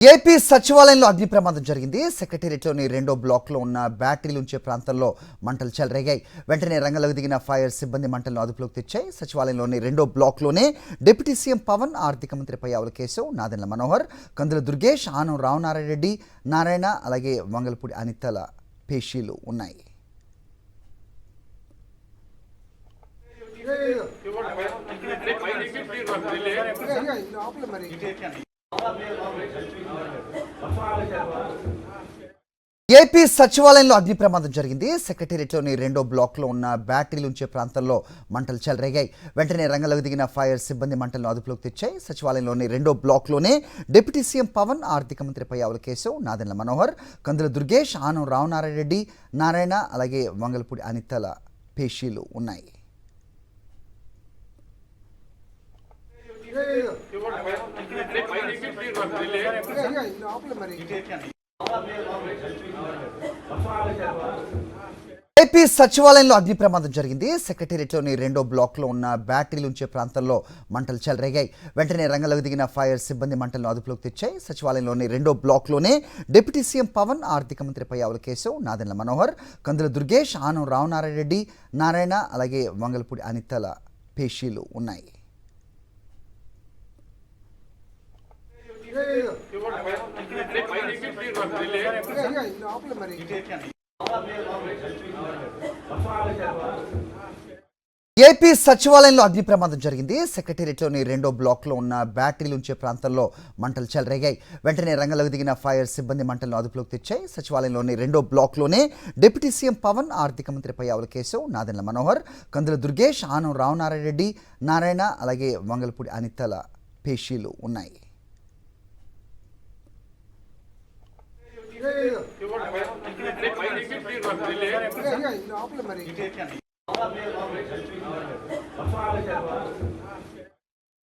AP సచివాలయంలో అగ్ని ప్రమాదం జరిగింది. సెక్రటేరియట్లోని రెండో బ్లాక్లో ఉన్న బ్యాటరీలు ఉంచే ప్రాంతంలో మంటలు చెలరేగాయి. వెంటనే రంగంలోకి దిగిన ఫైర్ సిబ్బంది మంటలను అదుపులోకి తెచ్చాయి. సచివాలయంలోని రెండో బ్లాక్లోనే డిప్యూటీ సీఎం పవన్, ఆర్థిక మంత్రి పయ్యావుల కేశవ్, నాదెండ్ల మనోహర్, కందుల దుర్గేష్, ఆనం రామనారాయణ రెడ్డి, నారాయణ, అలాగే వంగలపూడి అనితల పేషీలు ఉన్నాయి. ఏపీ సచివాలయంలో అగ్ని ప్రమాదం జరిగింది. సెక్రటేరియట్లోని రెండో బ్లాక్లో ఉన్న బ్యాటరీలు ఉంచే ప్రాంతంలో మంటలు చెలరేగాయి. వెంటనే రంగంలోకి దిగిన ఫైర్ సిబ్బంది మంటలను అదుపులోకి తెచ్చాయి. సచివాలయంలోని రెండో బ్లాక్లోనే డిప్యూటీ సీఎం పవన్, ఆర్థిక మంత్రి పయ్యావుల కేశవ్, నాదెండ్ల మనోహర్, కందుల దుర్గేష్, ఆనం రామనారాయణ రెడ్డి, నారాయణ, అలాగే వంగలపూడి అనితల పేషీలు ఉన్నాయి. ఏపీ సచివాలయంలో అగ్ని ప్రమాదం జరిగింది. సెక్రటేరియట్లోని రెండో బ్లాక్లో ఉన్న బ్యాటరీలు ఉంచే ప్రాంతంలో మంటలు చెలరేగాయి. వెంటనే రంగంలోకి దిగిన ఫైర్ సిబ్బంది మంటలను అదుపులోకి తెచ్చాయి. సచివాలయంలోని రెండో బ్లాక్లోనే డిప్యూటీ సీఎం పవన్, ఆర్థిక మంత్రి పయ్యావుల కేశవ్, నాదెండ్ల మనోహర్, కందుల దుర్గేష్, ఆనం రామనారాయణ రెడ్డి, నారాయణ, అలాగే వంగలపూడి అనితల పేషీలు ఉన్నాయి. ఏపీ సచివాలయంలో అగ్ని ప్రమాదం జరిగింది. సెక్రటేరియట్లోని రెండో బ్లాక్లో ఉన్న బ్యాటరీలు ఉంచే ప్రాంతంలో మంటలు చెలరేగాయి. వెంటనే రంగంలోకి దిగిన ఫైర్ సిబ్బంది మంటలను అదుపులోకి తెచ్చాయి. సచివాలయంలోని రెండో బ్లాక్లోనే డిప్యూటీ సీఎం పవన్, ఆర్థిక మంత్రి పయ్యావుల కేశవ్, నాదెండ్ల మనోహర్, కందుల దుర్గేష్, ఆనం రామనారాయణ రెడ్డి, నారాయణ, అలాగే వంగలపూడి అనితల పేషీలు ఉన్నాయి.